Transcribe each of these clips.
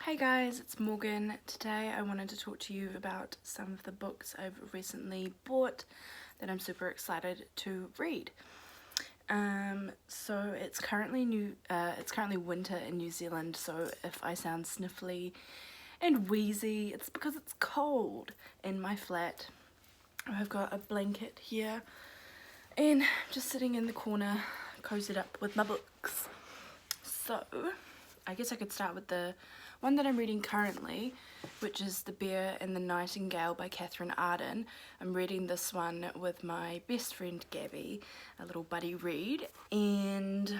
Hey guys, it's Morgan. Today I wanted to talk to you about some of the books I've recently bought that I'm super excited to read. So it's currently winter in New Zealand, so if I sound sniffly and wheezy, it's because it's cold in my flat. I've got a blanket here and just sitting in the corner, cozied up with my books. So I guess I could start with the one that I'm reading currently, which is The Bear and the Nightingale by Catherine Arden. I'm reading this one with my best friend Gabby, a little buddy read, and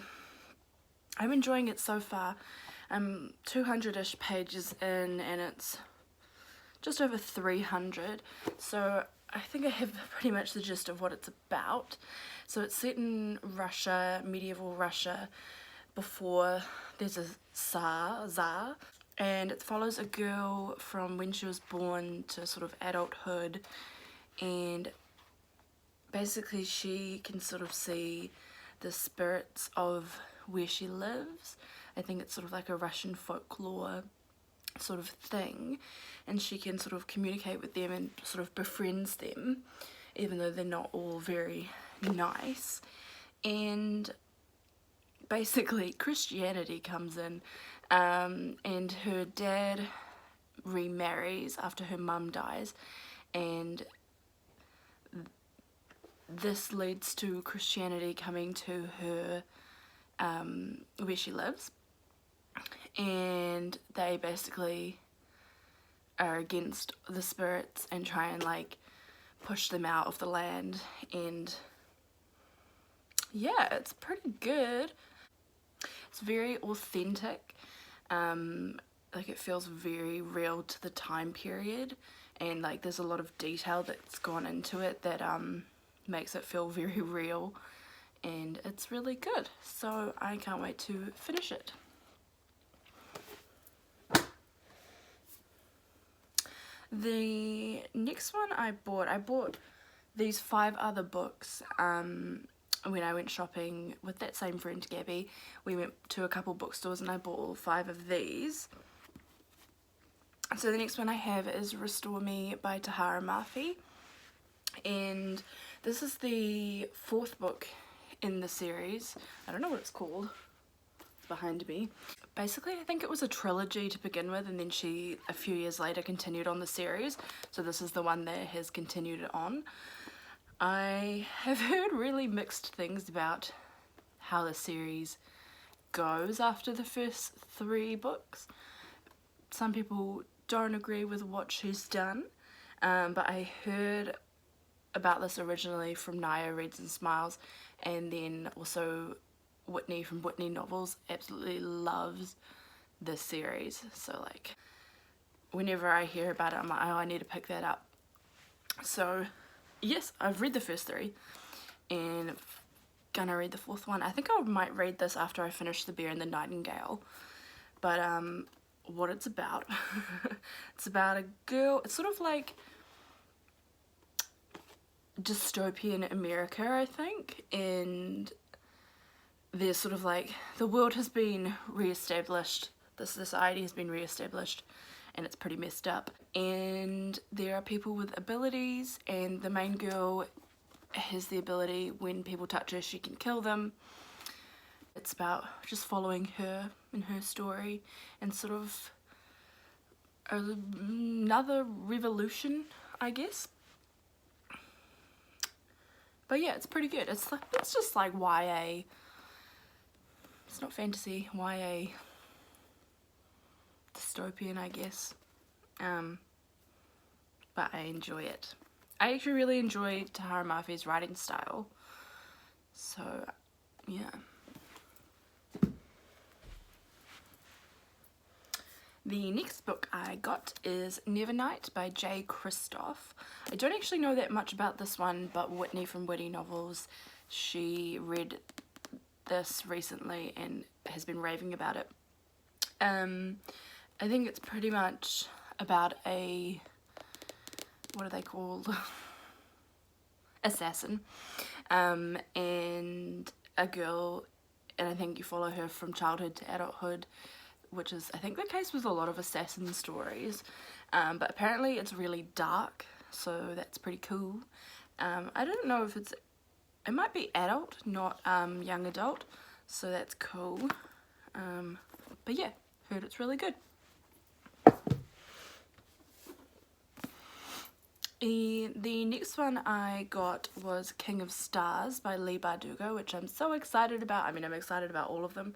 I'm enjoying it so far. I'm 200-ish pages in and it's just over 300, so I think I have pretty much the gist of what it's about. So it's set in Russia, medieval Russia, before there's a Tsar, and it follows a girl from when she was born to sort of adulthood, and basically she can sort of see the spirits of where she lives. I think it's sort of like a Russian folklore sort of thing, and she can sort of communicate with them and sort of befriends them, even though they're not all very nice. And basically Christianity comes in, and her dad remarries after her mum dies, and this leads to Christianity coming to her where she lives, and they basically are against the spirits and try and like push them out of the land. And yeah, it's pretty good. It's very authentic, like it feels very real to the time period, and like there's a lot of detail that's gone into it that makes it feel very real, and it's really good, so I can't wait to finish it. The next one I bought these 5 other books when I went shopping with that same friend Gabby. We went to a couple bookstores and I bought all 5 of these. So the next one I have is Restore Me by Tahara Mafi, and this is the 4th book in the series. I don't know what it's called. It's behind me. Basically, I think it was a trilogy to begin with, and then she, a few years later, continued on the series. So this is the one that has continued it on. I have heard really mixed things about how the series goes after the first 3 books. Some people don't agree with what she's done, but I heard about this originally from Naya Reads and Smiles, and then also Whitney from Whitney Novels absolutely loves this series. So like whenever I hear about it, I'm like, oh, I need to pick that up. So yes, I've read the first 3 and gonna read the 4th one. I think I might read this after I finish The Bear and the Nightingale. But what it's about, it's about a girl. It's sort of like dystopian America, I think, and there's sort of like the world has been re-established, the society has been re-established, and it's pretty messed up, and there are people with abilities, and the main girl has the ability, when people touch her she can kill them. It's about just following her and her story, and sort of another revolution, I guess. But yeah, it's pretty good. It's just like YA. It's not fantasy, YA dystopian, I guess. But I enjoy it. I actually really enjoy Tahara Mafi's writing style. So yeah. The next book I got is Nevernight by Jay Kristoff. I don't actually know that much about this one, but Whitney from Whitney Novels, she read this recently and has been raving about it. I think it's pretty much about a, what are they called? Assassin, and a girl, and I think you follow her from childhood to adulthood, which is I think the case with a lot of assassin stories, but apparently it's really dark, so that's pretty cool. I don't know if it might be adult, not young adult, so that's cool. But yeah, heard it's really good. The next one I got was King of Stars by Leigh Bardugo, which I'm so excited about. I mean, I'm excited about all of them,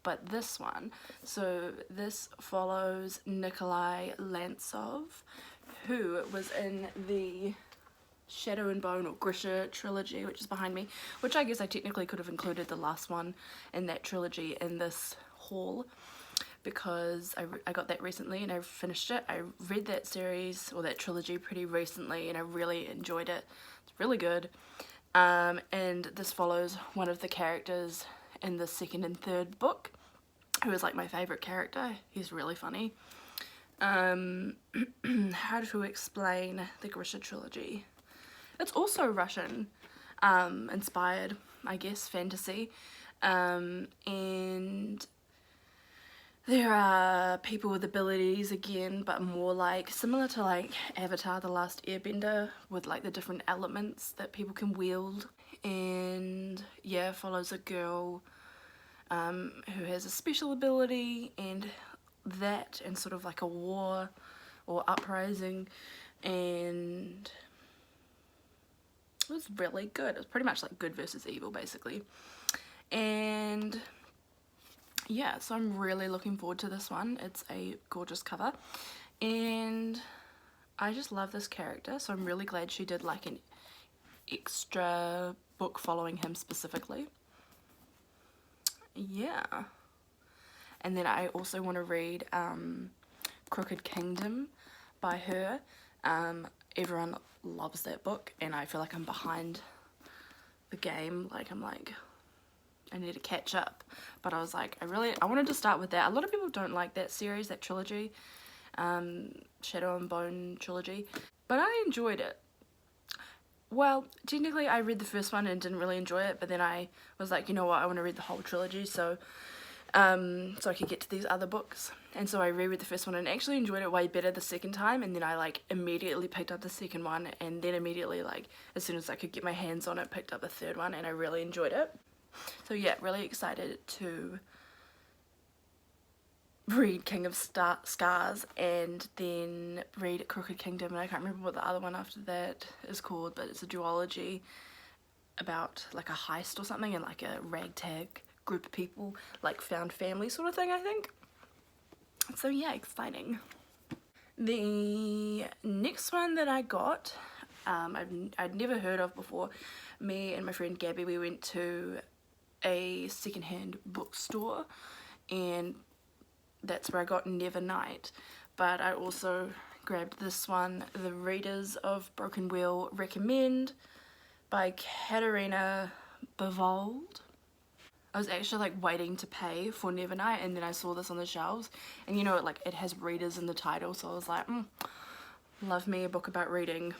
but this one, so this follows Nikolai Lantsov, who was in the Shadow and Bone or Grisha trilogy, which is behind me, which I guess I technically could have included the last one in that trilogy in this haul, because I got that recently and I finished it. I read that series or that trilogy pretty recently and I really enjoyed it. It's really good. And this follows one of the characters in the second and third book, who is like my favourite character. He's really funny. How to explain the Grisha trilogy? It's also Russian inspired, I guess, fantasy. And there are people with abilities again, but more like similar to like Avatar: The Last Airbender, with like the different elements that people can wield. And yeah, follows a girl who has a special ability, and sort of like a war or uprising, and it was really good. It was pretty much like good versus evil basically. And yeah, so I'm really looking forward to this one. It's a gorgeous cover and I just love this character, so I'm really glad she did like an extra book following him specifically. Yeah. And then I also want to read Crooked Kingdom by her. Everyone loves that book and I feel like I'm behind the game. Like I'm like, I need to catch up. But I was like, I wanted to start with that. A lot of people don't like that series, that trilogy, Shadow and Bone trilogy, but I enjoyed it. Well, technically I read the first one and didn't really enjoy it, but then I was like, you know what, I want to read the whole trilogy, so I could get to these other books. And so I reread the first one and actually enjoyed it way better the second time, and then I like immediately picked up the second one, and then immediately, like as soon as I could get my hands on it, picked up the third one, and I really enjoyed it. So yeah, really excited to read King of Scars and then read Crooked Kingdom, and I can't remember what the other one after that is called, but it's a duology about like a heist or something and like a ragtag group of people, like found family sort of thing, I think. So yeah, exciting. The next one that I got, I'd never heard of before. Me and my friend Gabby, we went to a secondhand bookstore and that's where I got Nevernight, but I also grabbed this one, The Readers of Broken Wheel Recommend by Katerina Bavold. I was actually like waiting to pay for Nevernight and then I saw this on the shelves, and you know, it has readers in the title, so I was like, love me a book about reading.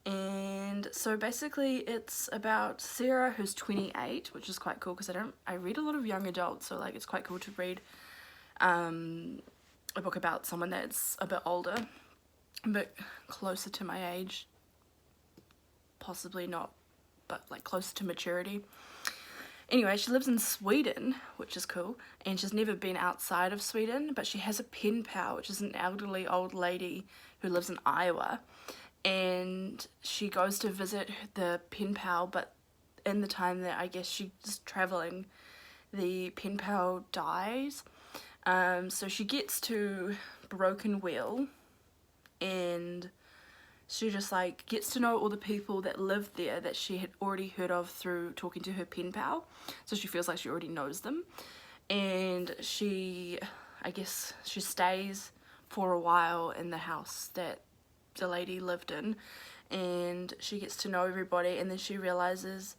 And so basically it's about Sarah, who's 28, which is quite cool because I read a lot of young adults, so like it's quite cool to read a book about someone that's a bit older, a bit closer to my age, possibly not, but like closer to maturity. Anyway, she lives in Sweden, which is cool, and she's never been outside of Sweden, but she has a pen pal, which is an elderly old lady who lives in Iowa, and she goes to visit the pen pal, but in the time that I guess she's traveling, the pen pal dies. So she gets to Broken Wheel and she just like gets to know all the people that live there that she had already heard of through talking to her pen pal, so she feels like she already knows them, and I guess she stays for a while in the house that the lady lived in, and she gets to know everybody, and then she realizes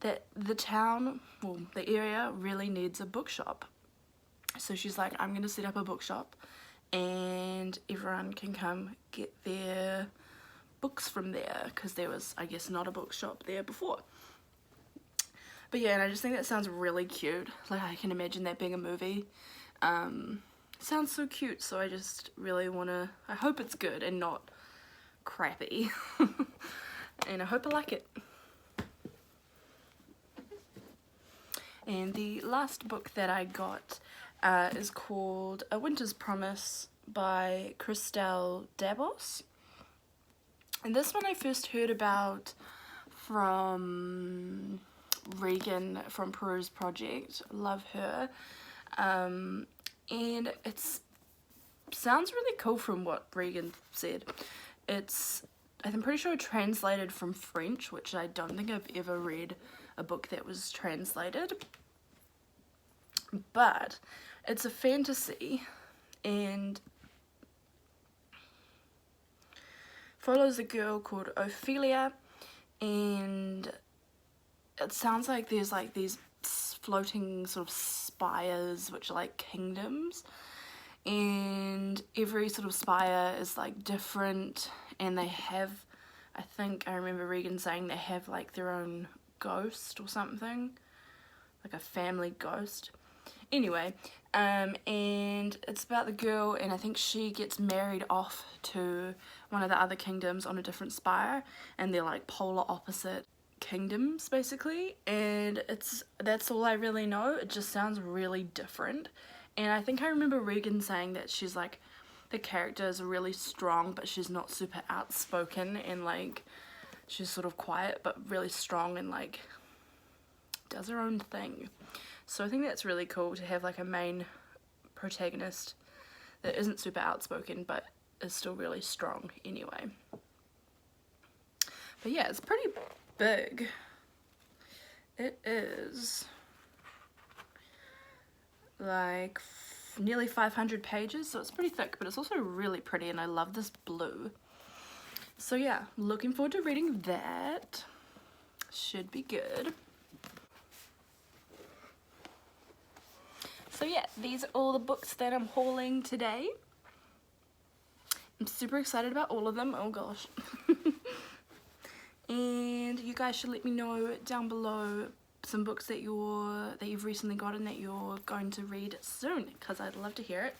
that the town, well, the area really needs a bookshop. So she's like, I'm gonna set up a bookshop and everyone can come get their books from there, because there was, I guess, not a bookshop there before. But yeah, and I just think that sounds really cute. Like I can imagine that being a movie. Sounds so cute, so I just really wanna, I hope it's good and not crappy. And I hope I like it. And the last book that I got is called A Winter's Promise by Christelle Dabos. And this one I first heard about from Regan from Peruse Project. Love her. And it's sounds really cool from what Regan said. I'm pretty sure translated from French, which I don't think I've ever read a book that was translated. But it's a fantasy and follows a girl called Ophelia, and it sounds like there's like these floating sort of spires which are like kingdoms, and every sort of spire is like different, and they have, I think I remember Regan saying they have like their own ghost or something, like a family ghost. Anyway, and it's about the girl, and I think she gets married off to one of the other kingdoms on a different spire, and they're like polar opposite kingdoms basically, and that's all I really know. It just sounds really different, and I think I remember Regan saying that she's like, the character is really strong, but she's not super outspoken, and like she's sort of quiet but really strong and like does her own thing. So I think that's really cool to have like a main protagonist that isn't super outspoken but is still really strong anyway. But yeah, it's pretty big. It is like nearly 500 pages, so it's pretty thick, but it's also really pretty, and I love this blue. So yeah, looking forward to reading that. Should be good. So yeah, these are all the books that I'm hauling today. I'm super excited about all of them. Oh gosh. And you guys should let me know down below some books that you've recently gotten that you're going to read soon, because I'd love to hear it.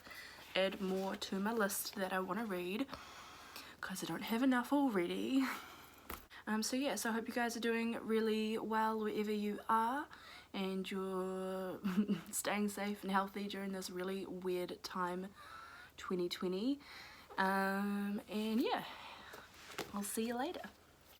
Add more to my list that I want to read, because I don't have enough already. So yeah, so I hope you guys are doing really well wherever you are, and you're staying safe and healthy during this really weird time, 2020. And yeah, I'll see you later.